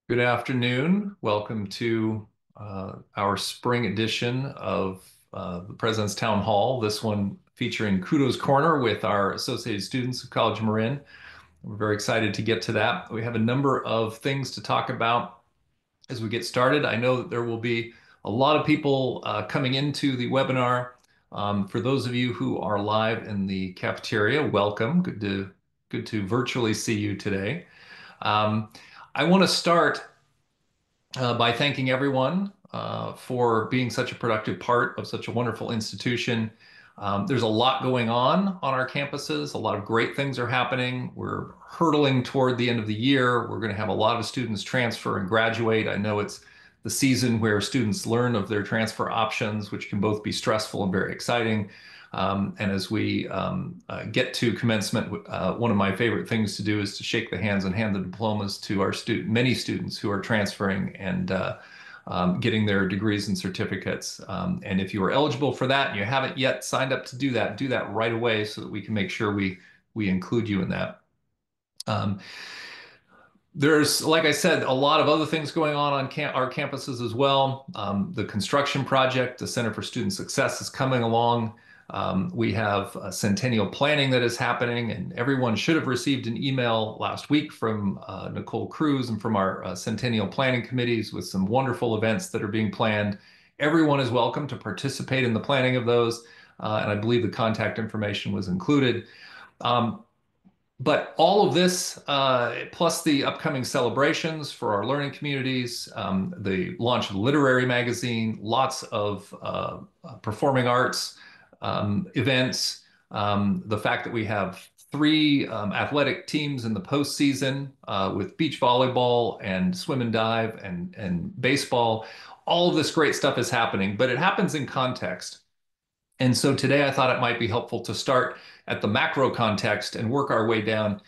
Good afternoon. Welcome to our spring edition of the President's Town Hall. This one featuring Kudos Corner with our associated students of College of Marin. We're very excited to get to that. We have a number of things to talk about as we get started. I know that there will be a lot of people coming into the webinar. For those of you who are live in the cafeteria, welcome. Good to virtually see you today. Um, I want to start by thanking everyone for being such a productive part of such a wonderful institution. There's a lot going on our campuses. A lot of great things are happening. We're hurtling toward the end of the year. We're going to have a lot of students transfer and graduate. I know it's the season where students learn of their transfer options, which can both be stressful and very exciting. And as we get to commencement, one of my favorite things to do is to shake the hands and hand the diplomas to our many students who are transferring and getting their degrees and certificates. And if you are eligible for that and you haven't yet signed up to do that right away so that we can make sure we include you in that. Um, there's, like I said, a lot of other things going on our campuses as well. The construction project, the Center for Student Success, is coming along. We have centennial planning that is happening, and everyone should have received an email last week from Nicole Cruz and from our centennial planning committees with some wonderful events that are being planned. Everyone is welcome to participate in the planning of those, and I believe the contact information was included. Um, but all of this, plus the upcoming celebrations for our learning communities, the launch of the literary magazine, lots of performing arts events, the fact that we have three athletic teams in the postseason with beach volleyball and swim and dive and baseball. All of this great stuff is happening, but it happens in context. And so today I thought it might be helpful to start at the macro context and work our way down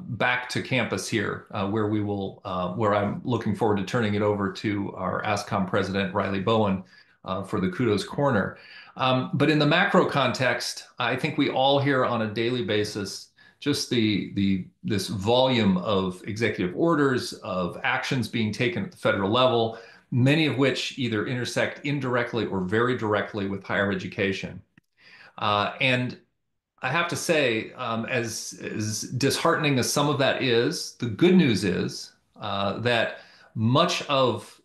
back to campus here, where I'm looking forward to turning it over to our ASCOM president, Riley Bowen, for the Kudos Corner. But in the macro context, I think we all hear on a daily basis just this volume of executive orders, of actions being taken at the federal level, many of which either intersect indirectly or very directly with higher education. And I have to say, as disheartening as some of that is, the good news is that much of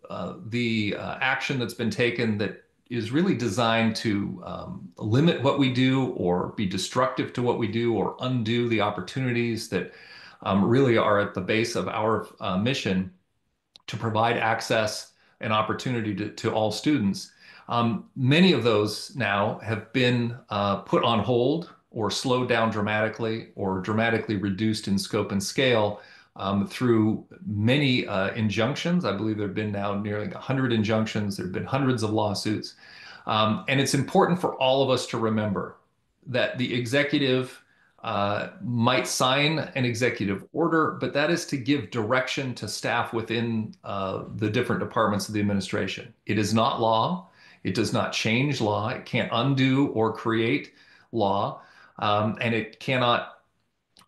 the action that's been taken that is really designed to limit what we do or be destructive to what we do or undo the opportunities that really are at the base of our mission to provide access and opportunity to all students. Many of those now have been put on hold or slowed down dramatically or dramatically reduced in scope and scale through many injunctions. I believe there have been now nearly 100 injunctions. There have been hundreds of lawsuits. And it's important for all of us to remember that the executive might sign an executive order, but that is to give direction to staff within the different departments of the administration. It is not law. It does not change law. It can't undo or create law, and it cannot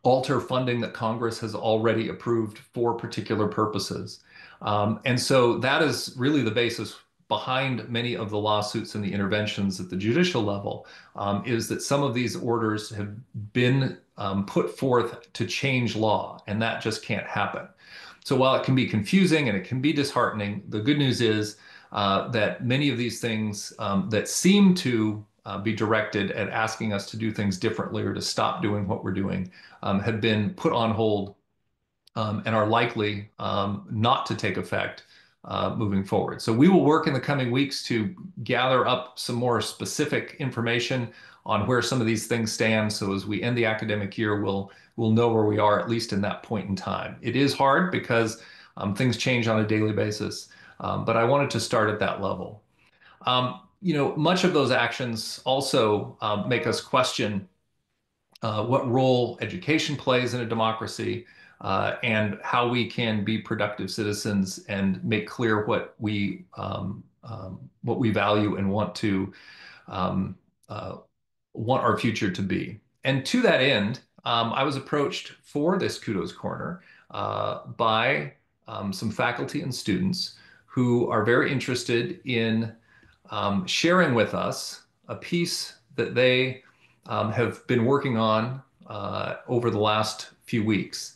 alter funding that Congress has already approved for particular purposes. And so that is really the basis behind many of the lawsuits and the interventions at the judicial level, is that some of these orders have been put forth to change law, and that just can't happen. So while it can be confusing and it can be disheartening, the good news is that many of these things that seem to be directed at asking us to do things differently or to stop doing what we're doing have been put on hold and are likely not to take effect moving forward. So we will work in the coming weeks to gather up some more specific information on where some of these things stand. So as we end the academic year, we'll know where we are, at least in that point in time. It is hard because things change on a daily basis, but I wanted to start at that level. Much of those actions also make us question what role education plays in a democracy, and how we can be productive citizens and make clear what we value and um, want our future to be. And to that end, I was approached for this Kudos Corner by some faculty and students who are very interested in sharing with us a piece that they have been working on over the last few weeks.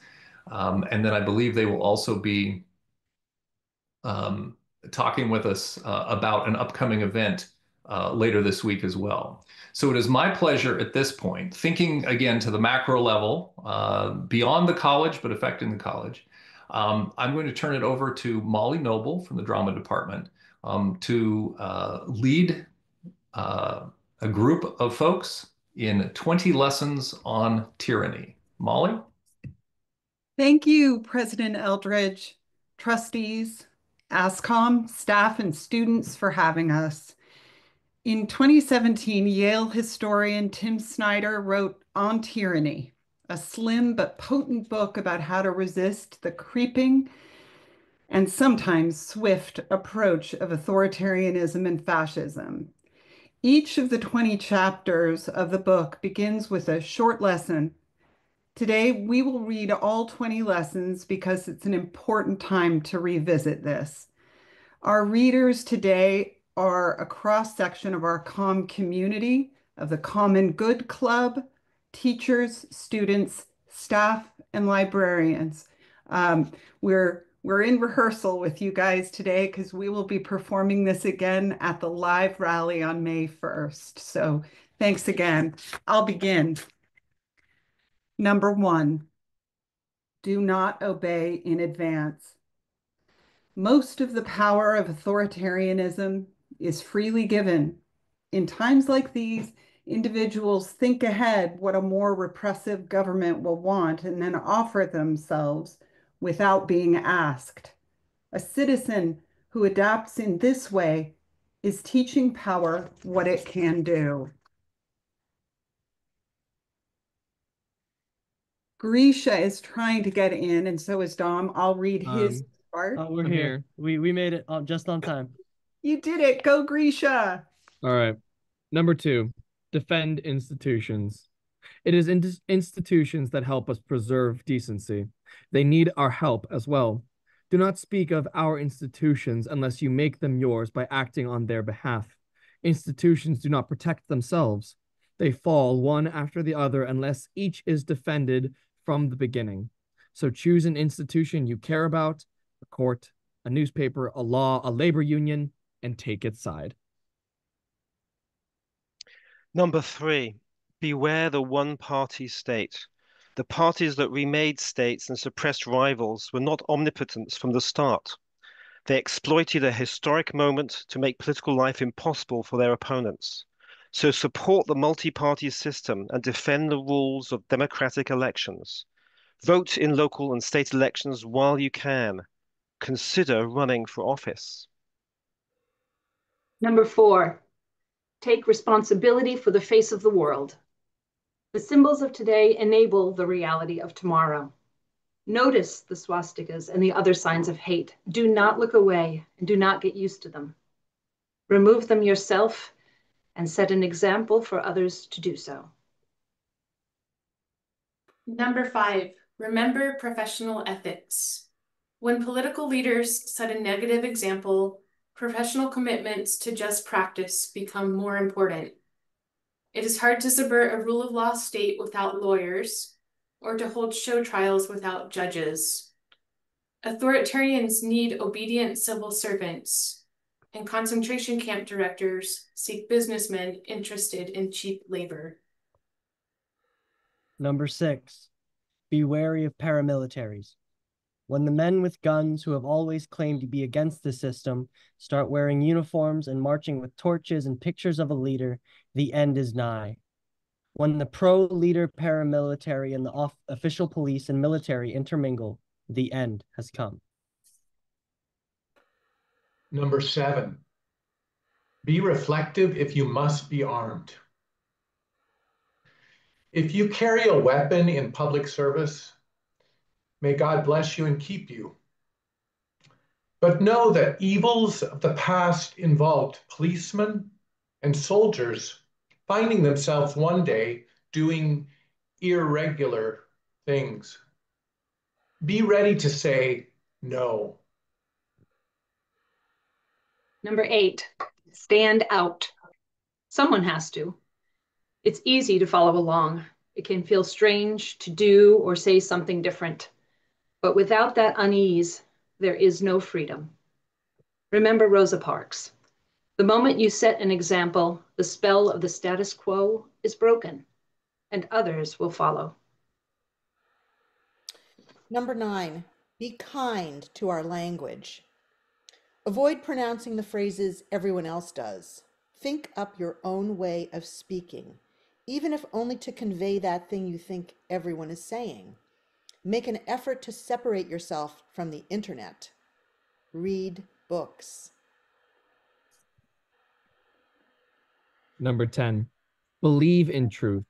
And then I believe they will also be um, talking with us about an upcoming event later this week as well. So it is my pleasure at this point, thinking again to the macro level, beyond the college, but affecting the college. I'm going to turn it over to Molly Noble from the drama department to lead uh, a group of folks in 20 lessons on tyranny. Molly? Thank you, President Eldridge, trustees, ASCOM, staff, and students for having us. In 2017, Yale historian Tim Snyder wrote On Tyranny, a slim but potent book about how to resist the creeping and sometimes swift approach of authoritarianism and fascism. Each of the 20 chapters of the book begins with a short lesson. Today, we will read all 20 lessons because it's an important time to revisit this. Our readers today are a cross-section of our COM community, of the Common Good Club, teachers, students, staff, and librarians. Um, we're in rehearsal with you guys today because we will be performing this again at the live rally on May 1st. So thanks again. I'll begin. Number 1, do not obey in advance. Most of the power of authoritarianism is freely given. In times like these, individuals think ahead what a more repressive government will want and then offer themselves without being asked. A citizen who adapts in this way is teaching power what it can do. Grisha is trying to get in, and so is Dom. I'll read his part. We're here. We made it just on time. You did it. Go, Grisha. All right. Number 2, defend institutions. It is institutions that help us preserve decency. They need our help as well. Do not speak of our institutions unless you make them yours by acting on their behalf. Institutions do not protect themselves. They fall one after the other unless each is defended from the beginning. So choose an institution you care about, a court, a newspaper, a law, a labor union, and take its side. Number 3, beware the one-party state. The parties that remade states and suppressed rivals were not omnipotents from the start. They exploited a historic moment to make political life impossible for their opponents. So support the multi-party system and defend the rules of democratic elections. Vote in local and state elections while you can. Consider running for office. Number 4, take responsibility for the face of the world. The symbols of today enable the reality of tomorrow. Notice the swastikas and the other signs of hate. Do not look away and do not get used to them. Remove them yourself and set an example for others to do so. Number 5, remember professional ethics. When political leaders set a negative example, professional commitments to just practice become more important. It is hard to subvert a rule of law state without lawyers, or to hold show trials without judges. Authoritarians need obedient civil servants, and concentration camp directors seek businessmen interested in cheap labor. Number 6, be wary of paramilitaries. When the men with guns who have always claimed to be against the system start wearing uniforms and marching with torches and pictures of a leader, the end is nigh. When the pro-leader paramilitary and the official police and military intermingle, the end has come. Number 7, be reflective if you must be armed. If you carry a weapon in public service, may God bless you and keep you. But know that evils of the past involved policemen and soldiers finding themselves one day doing irregular things. Be ready to say, No. Number 8, stand out. Someone has to. It's easy to follow along. It can feel strange to do or say something different. But without that unease, there is no freedom. Remember Rosa Parks. The moment you set an example, the spell of the status quo is broken, and others will follow. Number 9, be kind to our language. Avoid pronouncing the phrases everyone else does. Think up your own way of speaking, even if only to convey that thing you think everyone is saying. Make an effort to separate yourself from the internet. Read books. Number 10, believe in truth.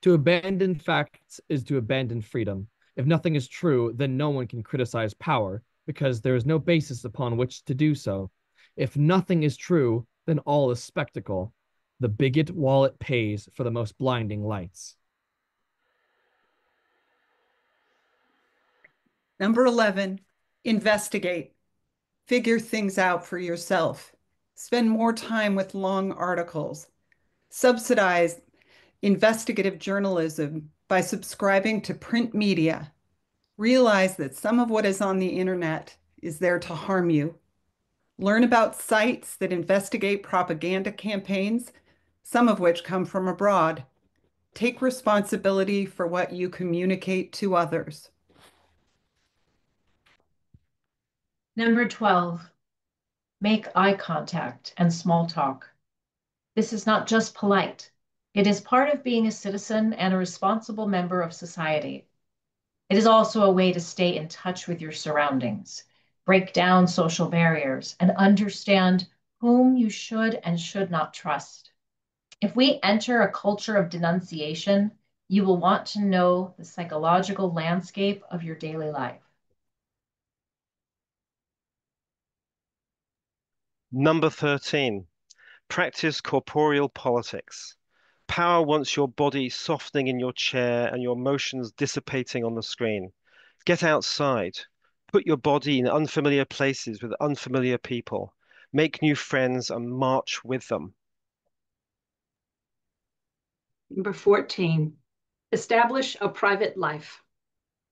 To abandon facts is to abandon freedom. If nothing is true, then no one can criticize power because there is no basis upon which to do so. If nothing is true, then all is spectacle. The bigot wallet pays for the most blinding lights. Number 11, investigate. Figure things out for yourself. Spend more time with long articles. Subsidize investigative journalism by subscribing to print media. Realize that some of what is on the internet is there to harm you. Learn about sites that investigate propaganda campaigns, some of which come from abroad. Take responsibility for what you communicate to others. Number 12, make eye contact and small talk. This is not just polite. It is part of being a citizen and a responsible member of society. It is also a way to stay in touch with your surroundings, break down social barriers, and understand whom you should and should not trust. If we enter a culture of denunciation, you will want to know the psychological landscape of your daily life. Number 13, practice corporeal politics. Power wants your body softening in your chair and your emotions dissipating on the screen. Get outside. Put your body in unfamiliar places with unfamiliar people. Make new friends and march with them. Number 14, establish a private life.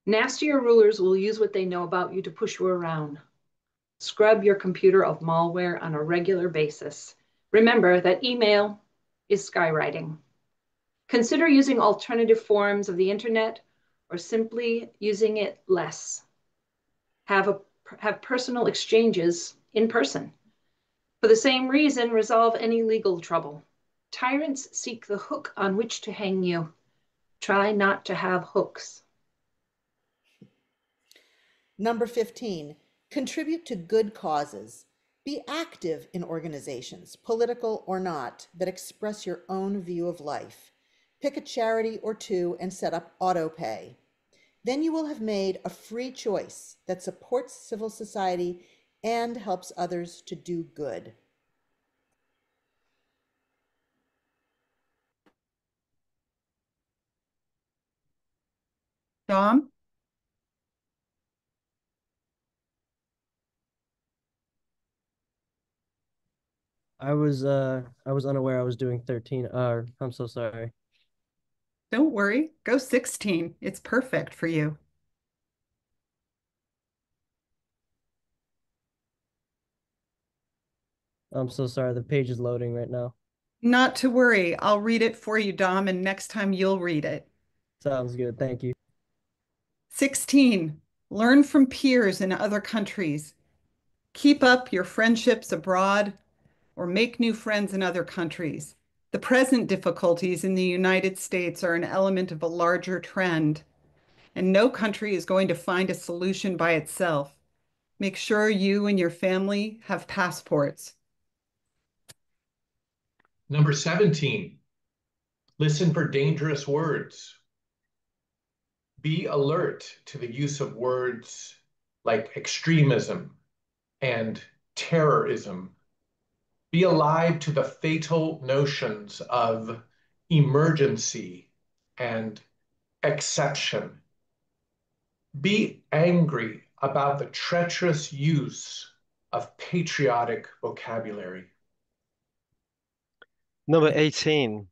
Nastier rulers will use what they know about you to push you around. Scrub your computer of malware on a regular basis. Remember that email is skywriting. Consider using alternative forms of the internet or simply using it less. Have personal exchanges in person. For the same reason, resolve any legal trouble. Tyrants seek the hook on which to hang you. Try not to have hooks. Number 15, contribute to good causes. Be active in organizations, political or not, that express your own view of life. Pick a charity or two and set up auto-pay. Then you will have made a free choice that supports civil society and helps others to do good. Dom? I was unaware I was doing 13. I'm so sorry. Don't worry. Go 16. It's perfect for you. I'm so sorry. The page is loading right now. Not to worry. I'll read it for you, Dom, and next time you'll read it. Sounds good. Thank you. 16, learn from peers in other countries. Keep up your friendships abroad or make new friends in other countries. The present difficulties in the United States are an element of a larger trend, and no country is going to find a solution by itself. Make sure you and your family have passports. Number 17, listen for dangerous words. Be alert to the use of words like extremism and terrorism. Be alive to the fatal notions of emergency and exception. Be angry about the treacherous use of patriotic vocabulary. Number 18,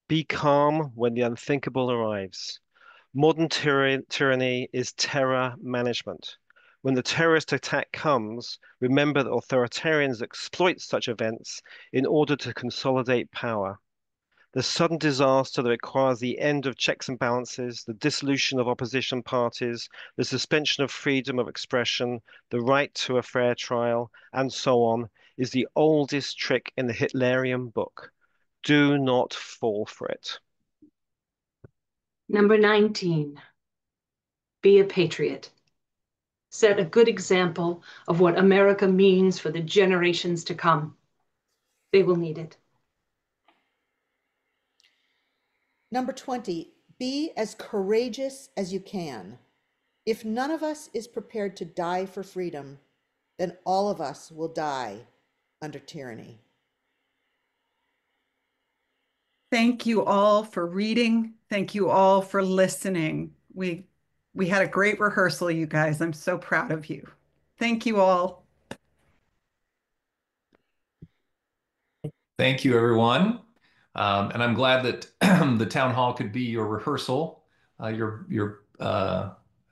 be calm when the unthinkable arrives. Modern tyranny is terror management. When the terrorist attack comes, remember that authoritarians exploit such events in order to consolidate power. The sudden disaster that requires the end of checks and balances, the dissolution of opposition parties, the suspension of freedom of expression, the right to a fair trial, and so on, is the oldest trick in the Hitlerian book. Do not fall for it. Number 19, be a patriot. Set a good example of what America means for the generations to come. They will need it. Number 20, be as courageous as you can. If none of us is prepared to die for freedom, then all of us will die under tyranny. Thank you all for reading. Thank you all for listening. We had a great rehearsal, you guys. I'm so proud of you. Thank you all. Thank you, everyone. And I'm glad that the town hall could be your rehearsal, your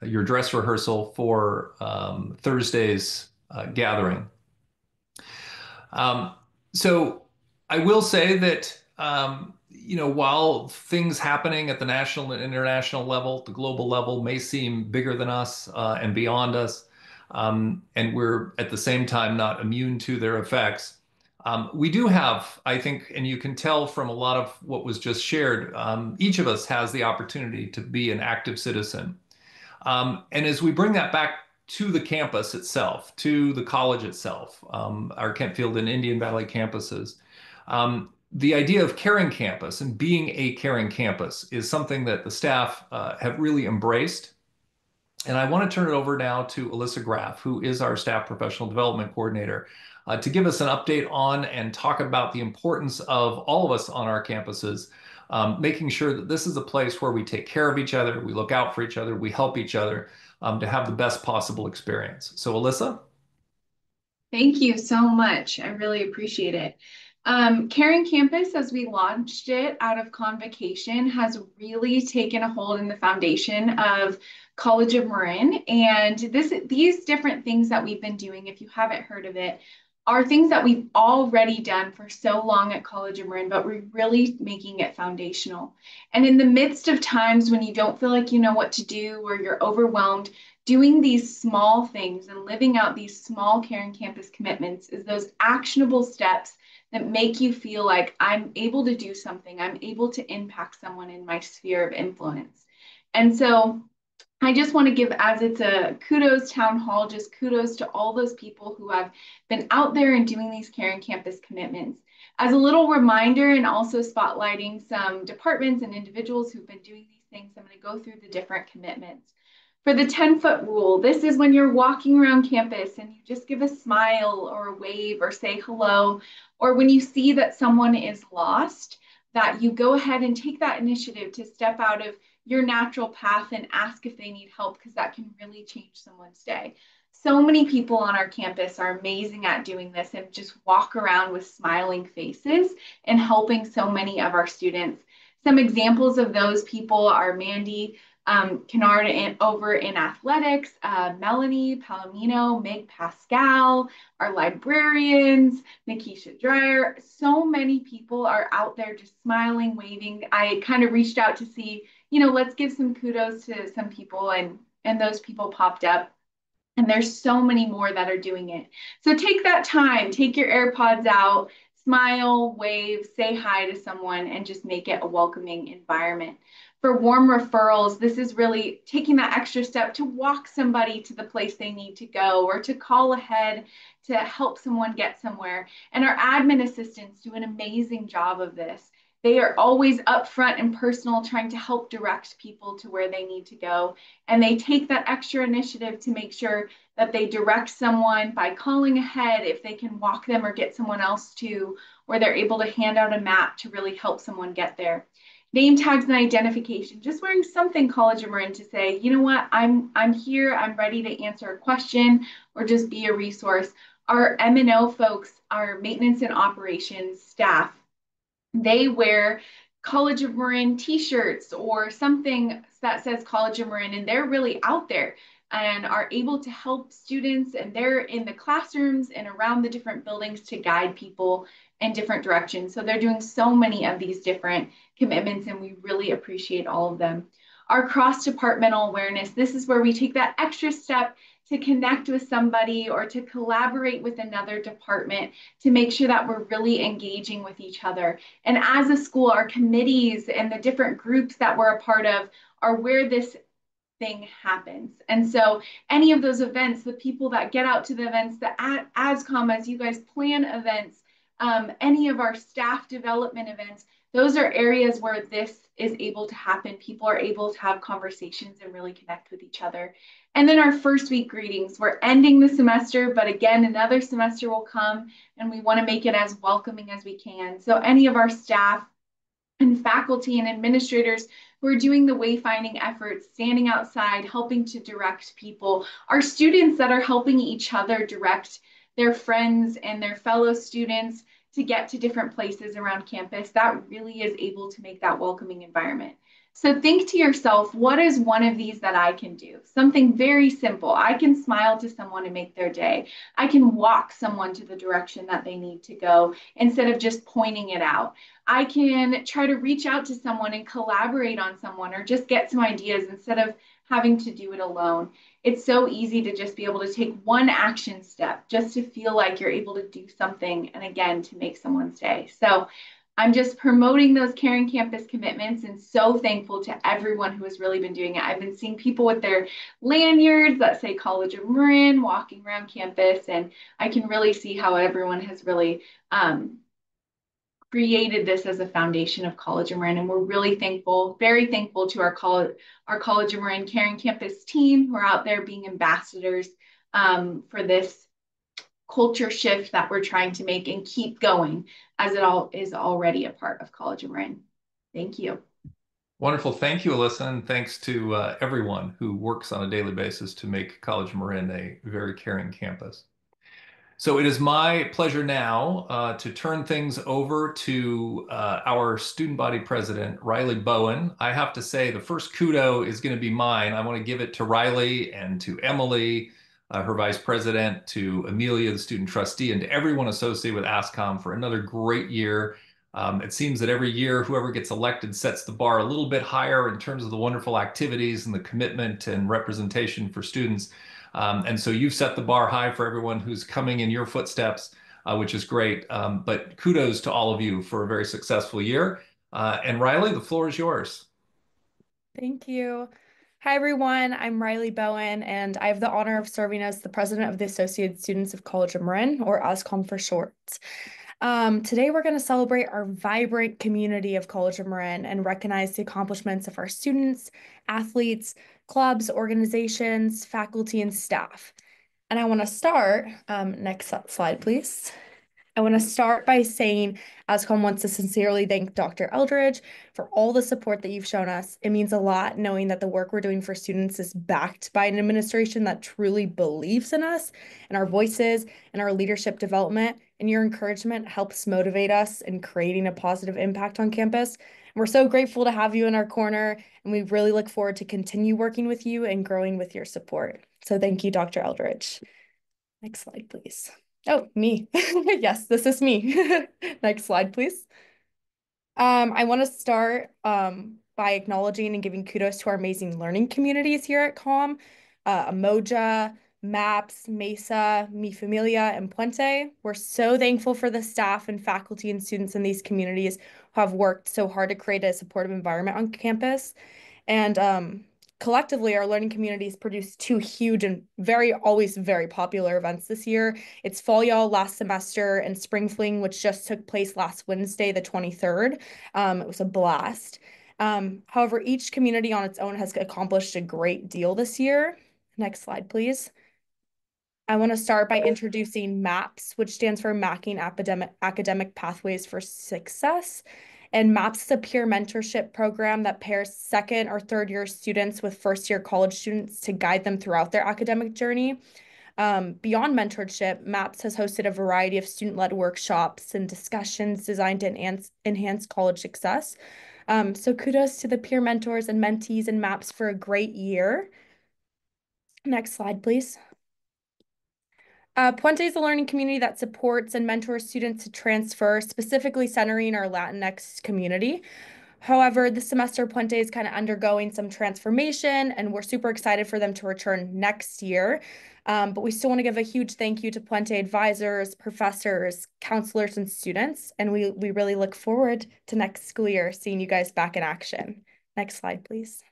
dress rehearsal for Thursday's gathering. So I will say that while things happening at the national and international level, the global level may seem bigger than us and beyond us, and we're at the same time not immune to their effects. We do have, I think, and you can tell from a lot of what was just shared, each of us has the opportunity to be an active citizen. And as we bring that back to the campus itself, to the college itself, our Kentfield and Indian Valley campuses, the idea of caring campus and being a caring campus is something that the staff have really embraced. And I want to turn it over now to Alyssa Graff, who is our staff professional development coordinator, to give us an update on and talk about the importance of all of us on our campuses, making sure that this is a place where we take care of each other, we look out for each other, we help each other to have the best possible experience. So Alyssa? Thank you so much. I really appreciate it. Caring Campus, as we launched it out of convocation, has really taken a hold in the foundation of College of Marin. And these different things that we've been doing, if you haven't heard of it, are things that we've already done for so long at College of Marin, but we're really making it foundational. And in the midst of times when you don't feel like you know what to do or you're overwhelmed, doing these small things and living out these small Caring Campus commitments is those actionable steps that make you feel like I'm able to do something, I'm able to impact someone in my sphere of influence. And so I just want to give, as it's a kudos town hall, just kudos to all those people who have been out there and doing these Caring Campus commitments. As a little reminder and also spotlighting some departments and individuals who've been doing these things, I'm going to go through the different commitments. For the 10-foot rule, this is when you're walking around campus and you just give a smile or a wave or say hello, or when you see that someone is lost, that you go ahead and take that initiative to step out of your natural path and ask if they need help, because that can really change someone's day. So many people on our campus are amazing at doing this and just walk around with smiling faces and helping so many of our students. Some examples of those people are Mandy Kennard over in athletics, Melanie Palomino, Meg Pascal, our librarians, Nikisha Dreyer. So many people are out there just smiling, waving. I kind of reached out to see, let's give some kudos to some people, and those people popped up. And there's so many more that are doing it. So take that time, take your AirPods out, smile, wave, say hi to someone, and just make it a welcoming environment. For warm referrals, this is really taking that extra step to walk somebody to the place they need to go, or to call ahead to help someone get somewhere. And our admin assistants do an amazing job of this. They are always upfront and personal, trying to help direct people to where they need to go. And they take that extra initiative to make sure that they direct someone by calling ahead if they can walk them or get someone else to, or they're able to hand out a map to really help someone get there. name tags and identification, just wearing something College of Marin to say, you know what, I'm here, I'm ready to answer a question or just be a resource. Our M&O folks, our maintenance and operations staff, they wear College of Marin t-shirts or something that says College of Marin, and they're really out there and are able to help students, and they're in the classrooms and around the different buildings to guide people in different directions. So they're doing so many of these different commitments, and we really appreciate all of them. Our cross-departmental awareness, this is where we take that extra step to connect with somebody or to collaborate with another department to make sure that we're really engaging with each other. And as a school, our committees and the different groups that we're a part of are where this thing happens. And so any of those events, the people that get out to the events, the ASCOM, as you guys plan events, any of our staff development events, those are areas where this is able to happen. People are able to have conversations and really connect with each other. And then our first week greetings. We're ending the semester, but again, another semester will come, and we want to make it as welcoming as we can. So any of our staff and faculty and administrators who are doing the wayfinding efforts, standing outside, helping to direct people, our students that are helping each other direct their friends and their fellow students to get to different places around campus, that really is able to make that welcoming environment. So think to yourself, what is one of these that I can do? Something very simple. I can smile to someone and make their day. I can walk someone to the direction that they need to go instead of just pointing it out. I can try to reach out to someone and collaborate on someone or just get some ideas instead of having to do it alone. It's so easy to just be able to take one action step just to feel like you're able to do something and again to make someone's day. So I'm just promoting those caring campus commitments and so thankful to everyone who has really been doing it. I've been seeing people with their lanyards that say College of Marin walking around campus, and I can really see how everyone has really created this as a foundation of College of Marin, and we're really thankful, very thankful to our College of Marin Caring Campus team who are out there being ambassadors for this culture shift that we're trying to make and keep going as it all is already a part of College of Marin. Thank you. Wonderful. Thank you, Alyssa, and thanks to everyone who works on a daily basis to make College of Marin a very caring campus. So it is my pleasure now to turn things over to our student body president, Riley Bowen. I have to say the first kudo is going to be mine. I want to give it to Riley and to Emily, her vice president, to Amelia, the student trustee, and to everyone associated with ASCOM for another great year. It seems that every year, whoever gets elected sets the bar a little bit higher in terms of the wonderful activities and the commitment and representation for students. And so you've set the bar high for everyone who's coming in your footsteps, which is great. But kudos to all of you for a very successful year. And Riley, the floor is yours. Thank you. Hi, everyone. I'm Riley Bowen, and I have the honor of serving as the president of the Associated Students of College of Marin, or ASCOM for short. Today, we're going to celebrate our vibrant community of College of Marin and recognize the accomplishments of our students, athletes, clubs, organizations, faculty, and staff. And I want to start, next slide, please. I want to start by saying ASCOM wants to sincerely thank Dr. Eldridge for all the support that you've shown us. It means a lot knowing that the work we're doing for students is backed by an administration that truly believes in us and our voices and our leadership development. And your encouragement helps motivate us in creating a positive impact on campus. And we're so grateful to have you in our corner, and we really look forward to continue working with you and growing with your support. So thank you, Dr. Eldridge. Next slide, please. Oh, me. Yes, this is me. Next slide, please. I want to start by acknowledging and giving kudos to our amazing learning communities here at COM, Amoja, MAPS, Mesa, Mi Familia, and Puente. We're so thankful for the staff and faculty and students in these communities who have worked so hard to create a supportive environment on campus. And collectively, our learning communities produced two huge and always very popular events this year. It's Fall Y'all last semester and Spring Fling, which just took place last Wednesday, the 23rd. It was a blast. However, each community on its own has accomplished a great deal this year. Next slide, please. I want to start by introducing MAPS, which stands for Mapping Academic Pathways for Success. And MAPS is a peer mentorship program that pairs second or third year students with first year college students to guide them throughout their academic journey. Beyond mentorship, MAPS has hosted a variety of student-led workshops and discussions designed to enhance college success. So kudos to the peer mentors and mentees in MAPS for a great year. Next slide, please. Puente is a learning community that supports and mentors students to transfer, specifically centering our Latinx community. However, this semester, Puente is kind of undergoing some transformation, and we're super excited for them to return next year. But we still want to give a huge thank you to Puente advisors, professors, counselors, and students. And we really look forward to next school year seeing you guys back in action. Next slide, please.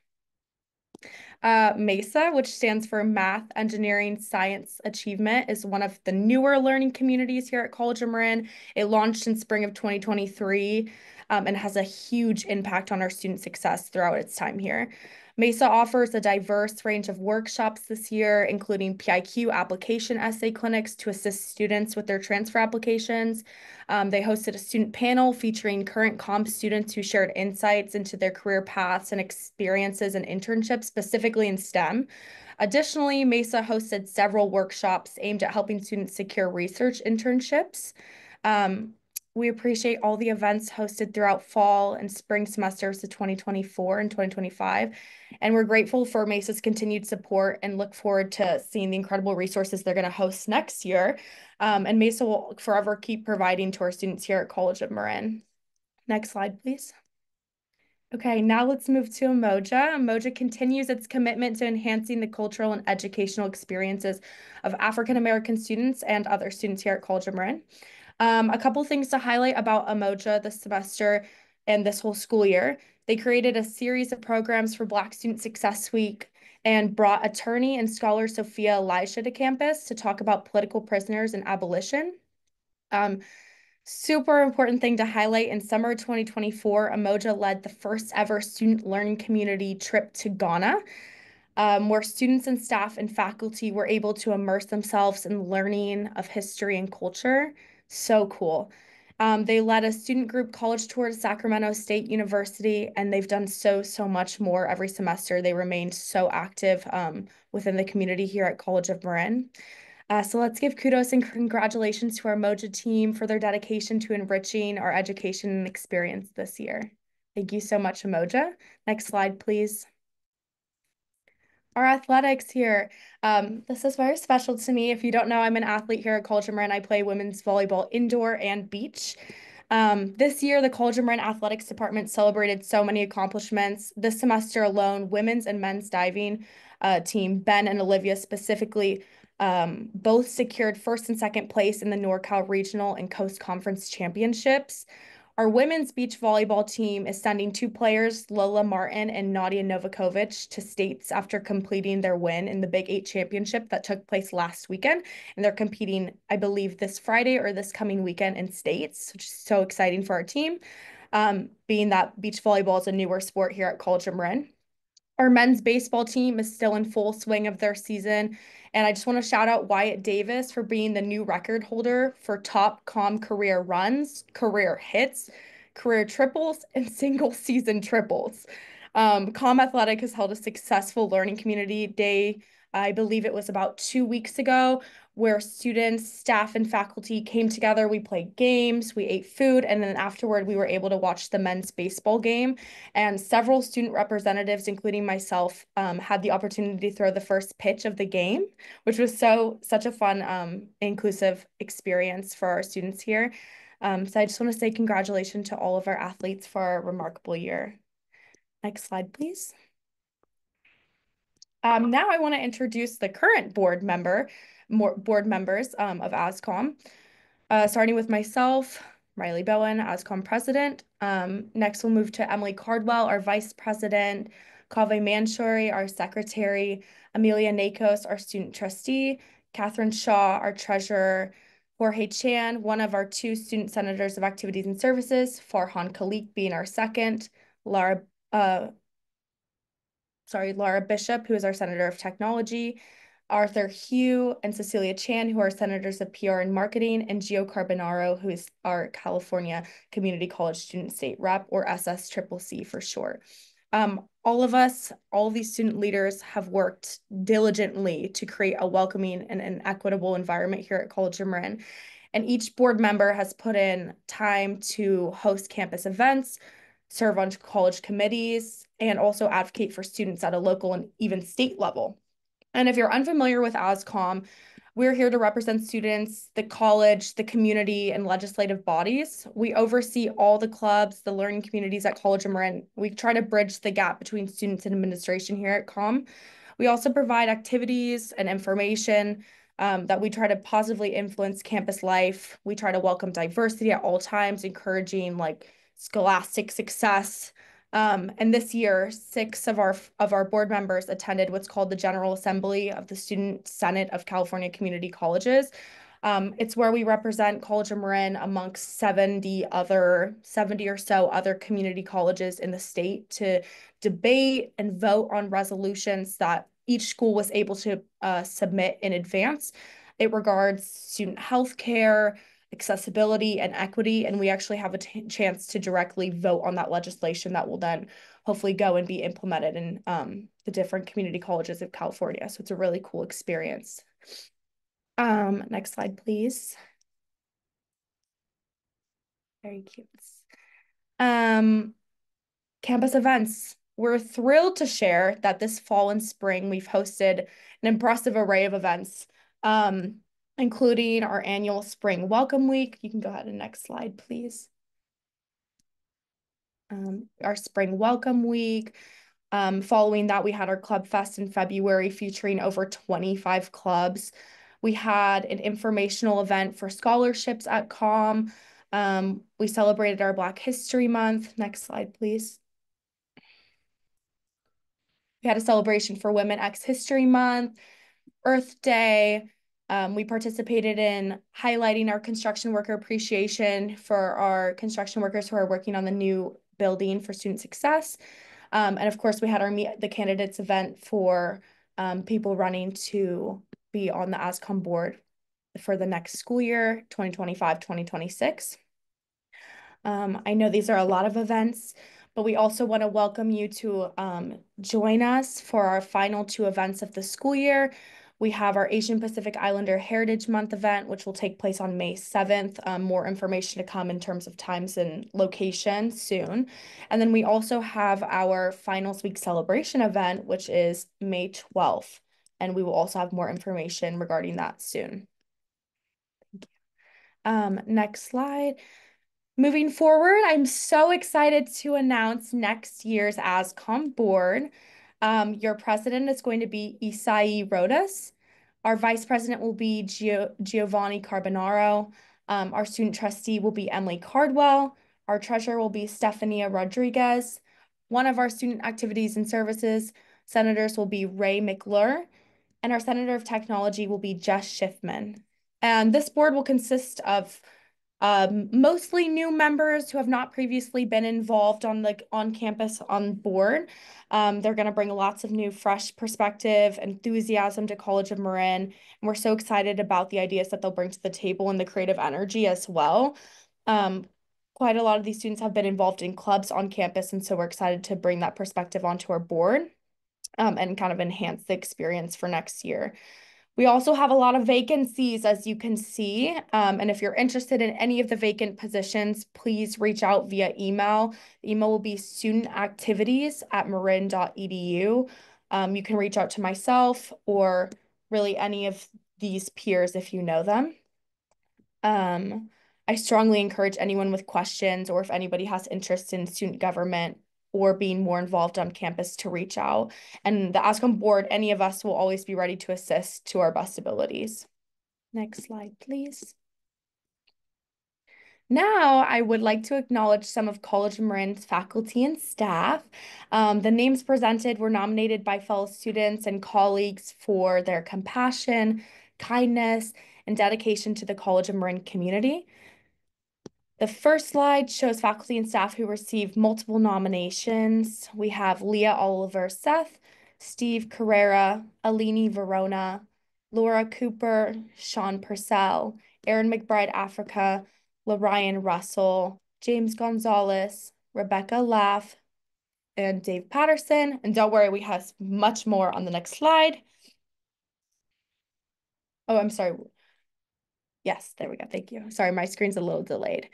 MESA, which stands for Math, Engineering, Science Achievement, is one of the newer learning communities here at College of Marin. It launched in spring of 2023 and has a huge impact on our student success throughout its time here. MESA offers a diverse range of workshops this year, including PIQ application essay clinics to assist students with their transfer applications. They hosted a student panel featuring current comp students who shared insights into their career paths and experiences and internships, specifically in STEM. Additionally, MESA hosted several workshops aimed at helping students secure research internships. We appreciate all the events hosted throughout fall and spring semesters of 2024 and 2025. And we're grateful for MESA's continued support and look forward to seeing the incredible resources they're going to host next year. And MESA will forever keep providing to our students here at College of Marin. Next slide, please. Okay, now let's move to Umoja. Umoja continues its commitment to enhancing the cultural and educational experiences of African American students and other students here at College of Marin. A couple things to highlight about Umoja this semester and this whole school year. They created a series of programs for Black Student Success Week and brought attorney and scholar Sophia Elisha to campus to talk about political prisoners and abolition. Super important thing to highlight, in summer 2024, Umoja led the first ever student learning community trip to Ghana, where students and staff and faculty were able to immerse themselves in learning of history and culture. So cool. They led a student group college tour to Sacramento State University, and they've done so much more every semester. They remained so active within the community here at College of Marin. So let's give kudos and congratulations to our Umoja team for their dedication to enriching our education and experience this year. Thank you so much, Umoja. Next slide, please. Our athletics here. This is very special to me. If you don't know, I'm an athlete here at College of Marin. I play women's volleyball indoor and beach. This year, the College of Marin Athletics Department celebrated so many accomplishments. This semester alone, women's and men's diving team, Ben and Olivia specifically, both secured first and second place in the NorCal Regional and Coast Conference Championships. Our women's beach volleyball team is sending two players, Lola Martin and Nadia Novakovic, to states after completing their win in the Big 8 Championship that took place last weekend. And they're competing, I believe, this Friday or this coming weekend in states, which is so exciting for our team, being that beach volleyball is a newer sport here at College of Marin. Our men's baseball team is still in full swing of their season. And I just want to shout out Wyatt Davis for being the new record holder for top COM career runs, career hits, career triples, and single season triples. COM Athletic has held a successful learning community day. I believe it was about 2 weeks ago, where students, staff, and faculty came together. We played games, we ate food, and then afterward, we were able to watch the men's baseball game. And several student representatives, including myself, had the opportunity to throw the first pitch of the game, which was such a fun, inclusive experience for our students here. So I just want to say congratulations to all of our athletes for a remarkable year. Next slide, please. Now I want to introduce the current board members of ASCOM, starting with myself, Riley Bowen, ASCOM president. Next, we'll move to Emily Cardwell, our vice president, Kaveh Mansouri, our secretary, Amelia Nakos, our student trustee, Catherine Shaw, our treasurer, Jorge Chan, one of our two student senators of activities and services, Farhan Khalik being our second, Laura Bishop, who is our Senator of Technology, Arthur Hugh and Cecilia Chan, who are senators of PR and marketing, and Gio Carbonaro, who is our California Community College Student State Rep, or SSCCC for short. All of these student leaders have worked diligently to create a welcoming and an equitable environment here at College of Marin. And each board member has put in time to host campus events, serve on college committees, and also advocate for students at a local and even state level. And if you're unfamiliar with ASCOM, we're here to represent students, the college, the community, and legislative bodies. We oversee all the clubs, the learning communities at College of Marin. We try to bridge the gap between students and administration here at COM. We also provide activities and information that we try to positively influence campus life. We try to welcome diversity at all times, encouraging like scholastic success. And this year, 6 of our board members attended what's called the General Assembly of the Student Senate of California Community Colleges. It's where we represent College of Marin amongst 70 or so other community colleges in the state to debate and vote on resolutions that each school was able to submit in advance. It regards student health care, accessibility, and equity, and we actually have a chance to directly vote on that legislation that will then hopefully go and be implemented in the different community colleges of California. So it's a really cool experience. Next slide, please. Very cute. Campus events. We're thrilled to share that this fall and spring, we've hosted an impressive array of events, including our annual Spring Welcome Week. You can go ahead and next slide, please. Our Spring Welcome Week. Following that, we had our Club Fest in February featuring over 25 clubs. We had an informational event for scholarships at COM. We celebrated our Black History Month. Next slide, please. We had a celebration for Women X History Month, Earth Day. We participated in highlighting our construction worker appreciation for our construction workers who are working on the new building for student success. And of course, we had our Meet the Candidates event for people running to be on the ASCOM board for the next school year, 2025-2026. I know these are a lot of events, but we also want to welcome you to join us for our final 2 events of the school year. We have our Asian Pacific Islander Heritage Month event, which will take place on May 7th. More information to come in terms of times and location soon. And then we also have our Finals Week celebration event, which is May 12th. And we will also have more information regarding that soon. Thank you. Next slide. Moving forward, I'm so excited to announce next year's ASCOM board. Your president is going to be Isai Rodas. Our vice president will be Giovanni Carbonaro. Our student trustee will be Emily Cardwell. Our treasurer will be Stefania Rodriguez. One of our student activities and services senators will be Ray McClure. And our senator of technology will be Jess Schiffman. And this board will consist of mostly new members who have not previously been involved on campus on board. They're going to bring lots of new, fresh perspective, enthusiasm to College of Marin, and we're so excited about the ideas that they'll bring to the table and the creative energy as well. Quite a lot of these students have been involved in clubs on campus, and so we're excited to bring that perspective onto our board and kind of enhance the experience for next year. We also have a lot of vacancies, as you can see. And if you're interested in any of the vacant positions, please reach out via email. The email will be studentactivities@marin.edu. You can reach out to myself or really any of these peers if you know them. I strongly encourage anyone with questions or if anybody has interest in student government or being more involved on campus to reach out. And the ASCOM board, any of us will always be ready to assist to our best abilities. Next slide, please. Now, I would like to acknowledge some of College of Marin's faculty and staff. The names presented were nominated by fellow students and colleagues for their compassion, kindness, and dedication to the College of Marin community. The first slide shows faculty and staff who received multiple nominations. We have Leah Oliver Seth, Steve Carrera, Alini Verona, Laura Cooper, Sean Purcell, Aaron McBride Africa, LaRyan Russell, James Gonzalez, Rebecca Laff, and Dave Patterson. And don't worry, we have much more on the next slide. Oh, I'm sorry. Yes, there we go. Thank you. Sorry, my screen's a little delayed.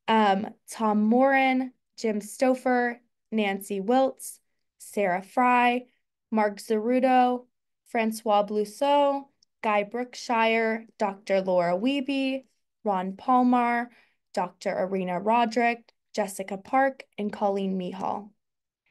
Tom Morin, Jim Stouffer, Nancy Wiltz, Sarah Fry, Mark Zeruto, Francois Blousseau, Guy Brookshire, Dr. Laura Wiebe, Ron Palmar, Dr. Arena Roderick, Jessica Park, and Colleen Mihal.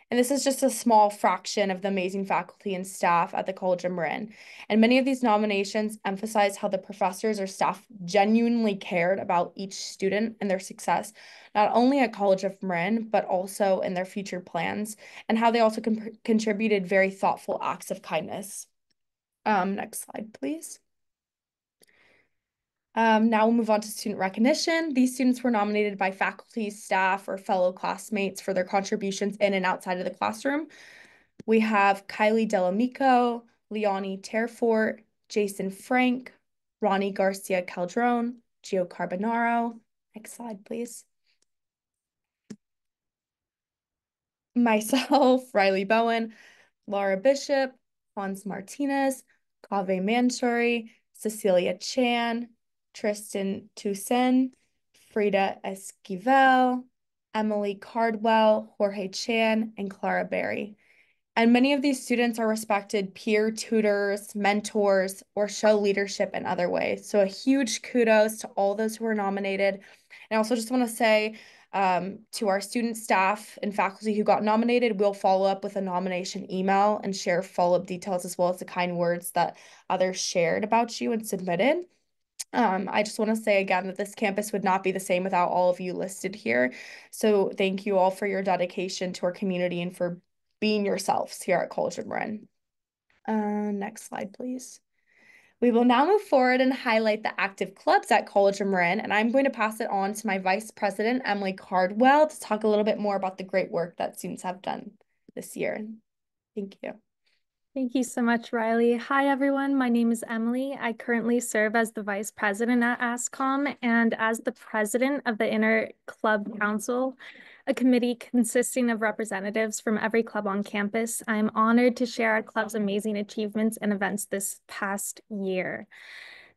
And this is just a small fraction of the amazing faculty and staff at the College of Marin. And many of these nominations emphasize how the professors or staff genuinely cared about each student and their success, not only at College of Marin, but also in their future plans, and how they also contributed very thoughtful acts of kindness. Next slide, please. Now we'll move on to student recognition. These students were nominated by faculty, staff, or fellow classmates for their contributions in and outside of the classroom. We have Kylie Delamico, Leonie Terfort, Jason Frank, Ronnie Garcia Calderon, Gio Carbonaro. Next slide, please. Myself, Riley Bowen, Laura Bishop, Hans Martinez, Kaveh Mansouri, Cecilia Chan, Tristan Toussaint, Frida Esquivel, Emily Cardwell, Jorge Chan, and Clara Berry. And many of these students are respected peer tutors, mentors, or show leadership in other ways. So a huge kudos to all those who were nominated. And I also just want to say to our student staff and faculty who got nominated, we'll follow up with a nomination email and share follow-up details as well as the kind words that others shared about you and submitted. I just want to say again that this campus would not be the same without all of you listed here. So thank you all for your dedication to our community and for being yourselves here at College of Marin. Next slide, please. We will now move forward and highlight the active clubs at College of Marin, and I'm going to pass it on to my Vice President, Emily Cardwell, to talk a little bit more about the great work that students have done this year. Thank you. Thank you so much, Riley. Hi, everyone. My name is Emily. I currently serve as the Vice President at ASCOM and as the President of the Inter Club Council, a committee consisting of representatives from every club on campus. I'm honored to share our club's amazing achievements and events this past year.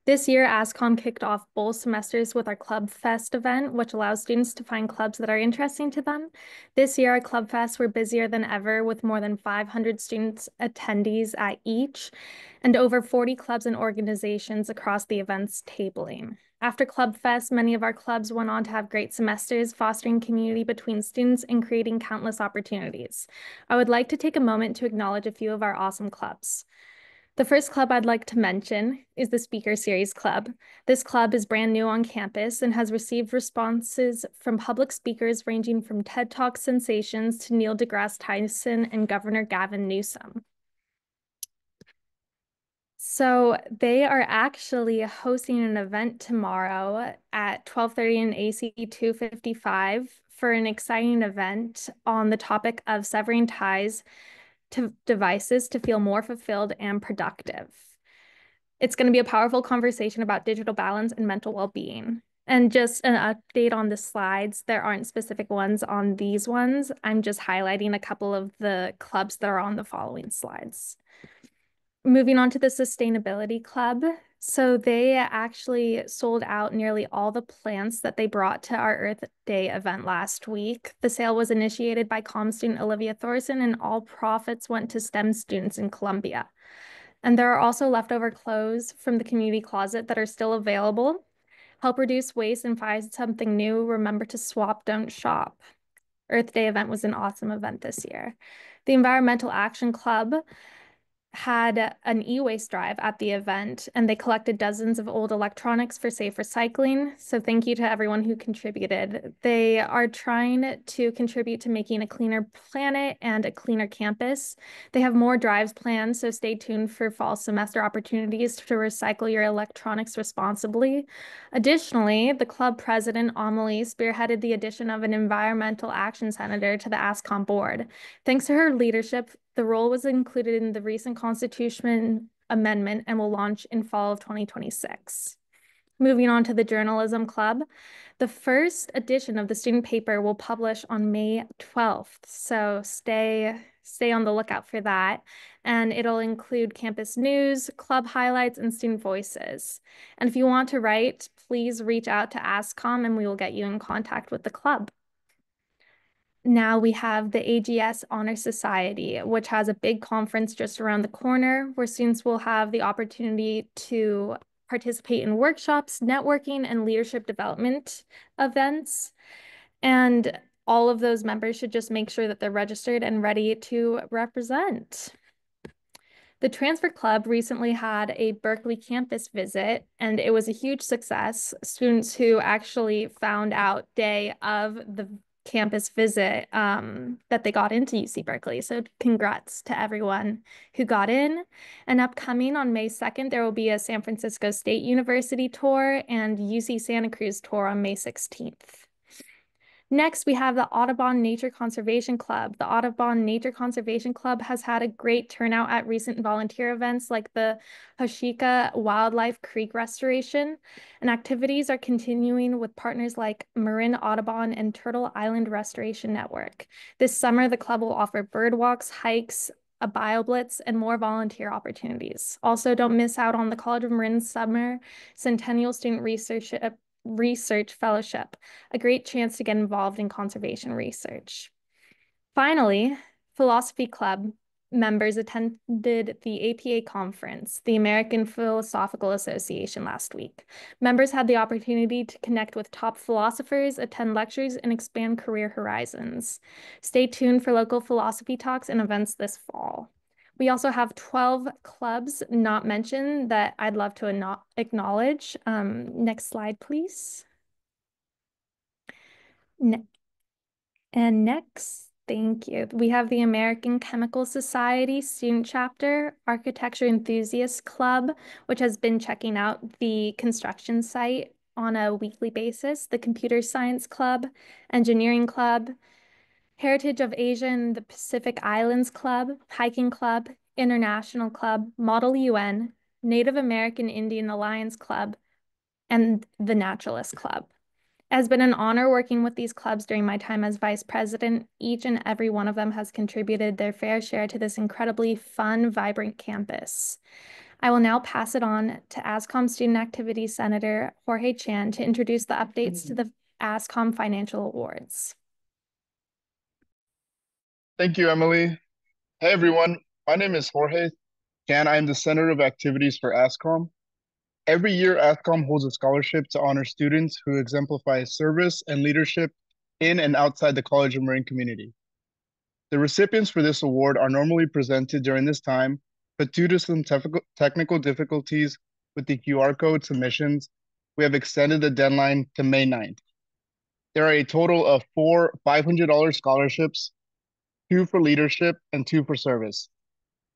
This year, ASCOM kicked off both semesters with our Club Fest event, which allows students to find clubs that are interesting to them. This year, our Club Fests were busier than ever, with more than 500 students attendees at each, and over 40 clubs and organizations across the event's tabling. After Club Fest, many of our clubs went on to have great semesters, fostering community between students and creating countless opportunities. I would like to take a moment to acknowledge a few of our awesome clubs. The first club I'd like to mention is the Speaker Series Club. This club is brand new on campus and has received responses from public speakers ranging from TED Talk sensations to Neil deGrasse Tyson and Governor Gavin Newsom. So they are actually hosting an event tomorrow at 12:30 in AC 255 for an exciting event on the topic of severing ties to devices to feel more fulfilled and productive. It's going to be a powerful conversation about digital balance and mental well-being. And just an update on the slides, there aren't specific ones on these ones. I'm just highlighting a couple of the clubs that are on the following slides. Moving on to the Sustainability Club. So they actually sold out nearly all the plants that they brought to our Earth Day event last week. The sale was initiated by comm student Olivia Thorson, and all profits went to STEM students in Columbia. And there are also leftover clothes from the community closet that are still available. Help reduce waste and find something new. Remember to swap, don't shop. Earth Day event was an awesome event this year. The Environmental Action Club had an e-waste drive at the event, and they collected dozens of old electronics for safe recycling. So thank you to everyone who contributed. They are trying to contribute to making a cleaner planet and a cleaner campus. They have more drives planned, so stay tuned for fall semester opportunities to recycle your electronics responsibly. Additionally, the club president, Amelie, spearheaded the addition of an environmental action senator to the ASCOM board. Thanks to her leadership, the role was included in the recent Constitution amendment and will launch in fall of 2026. Moving on to the Journalism Club. The first edition of the student paper will publish on May 12th, so stay on the lookout for that. And it'll include campus news, club highlights, and student voices. And if you want to write, please reach out to ASCOM and we will get you in contact with the club. Now we have the AGS Honor Society, which has a big conference just around the corner where students will have the opportunity to participate in workshops, networking, and leadership development events. And all of those members should just make sure that they're registered and ready to represent. The Transfer Club recently had a Berkeley campus visit, and it was a huge success. Students who actually found out day of the campus visit that they got into UC Berkeley. So congrats to everyone who got in. And upcoming on May 2nd, there will be a San Francisco State University tour and UC Santa Cruz tour on May 16th. Next, we have the Audubon Nature Conservation Club. The Audubon Nature Conservation Club has had a great turnout at recent volunteer events like the Hoshika Wildlife Creek Restoration, and activities are continuing with partners like Marin Audubon and Turtle Island Restoration Network. This summer, the club will offer bird walks, hikes, a BioBlitz, and more volunteer opportunities. Also, don't miss out on the College of Marin Summer Centennial Student Research Fellowship, a great chance to get involved in conservation research. Finally, Philosophy Club members attended the APA conference, the American Philosophical Association, last week. Members had the opportunity to connect with top philosophers, attend lectures, and expand career horizons. Stay tuned for local philosophy talks and events this fall. We also have 12 clubs not mentioned that I'd love to acknowledge. Next slide, please. Next, thank you. We have the American Chemical Society Student Chapter, Architecture Enthusiast Club, which has been checking out the construction site on a weekly basis, the Computer Science Club, Engineering Club, Heritage of Asia and the Pacific Islands Club, Hiking Club, International Club, Model UN, Native American Indian Alliance Club, and the Naturalist Club. It has been an honor working with these clubs during my time as vice president. Each and every one of them has contributed their fair share to this incredibly fun, vibrant campus. I will now pass it on to ASCOM Student Activities Senator Jorge Chan to introduce the updates to the ASCOM Financial Awards. Thank you, Emily. Hey, everyone. My name is Jorge Chan. I am the Center of Activities for ASCOM. Every year, ASCOM holds a scholarship to honor students who exemplify service and leadership in and outside the College of Marin community. The recipients for this award are normally presented during this time, but due to some technical difficulties with the QR code submissions, we have extended the deadline to May 9th. There are a total of 4 $500 scholarships, 2 for leadership, and 2 for service.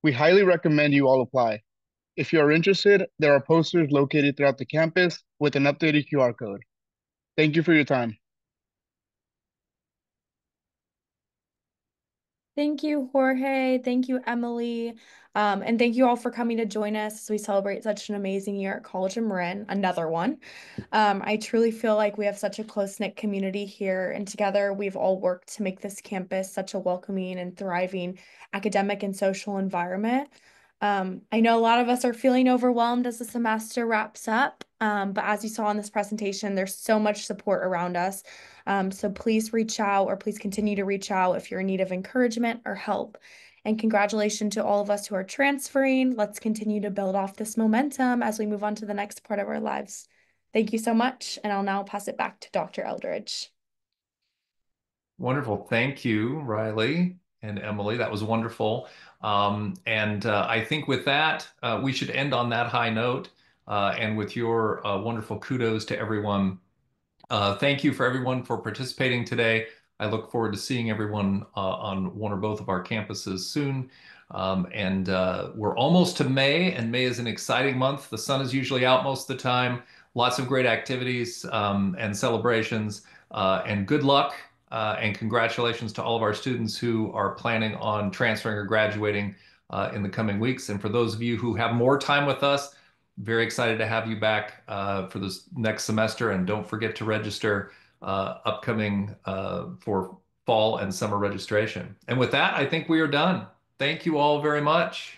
We highly recommend you all apply. If you are interested, there are posters located throughout the campus with an updated QR code. Thank you for your time. Thank you, Jorge. Thank you, Emily. And thank you all for coming to join us as we celebrate such an amazing year at College of Marin, another one. I truly feel like we have such a close-knit community here, and together we've all worked to make this campus such a welcoming and thriving academic and social environment. I know a lot of us are feeling overwhelmed as the semester wraps up, but as you saw in this presentation, there's so much support around us. So please reach out, or please continue to reach out if you're in need of encouragement or help. And congratulations to all of us who are transferring. Let's continue to build off this momentum as we move on to the next part of our lives. Thank you so much, and I'll now pass it back to Dr. Eldridge. Wonderful. Thank you, Riley and Emily. That was wonderful. I think with that, we should end on that high note and with your wonderful kudos to everyone. Thank you for everyone for participating today. I look forward to seeing everyone on one or both of our campuses soon. We're almost to May, and May is an exciting month. The sun is usually out most of the time. Lots of great activities and celebrations. And good luck and congratulations to all of our students who are planning on transferring or graduating in the coming weeks. And for those of you who have more time with us, very excited to have you back for this next semester. And don't forget to register upcoming for fall and summer registration. And with that, I think we are done. Thank you all very much.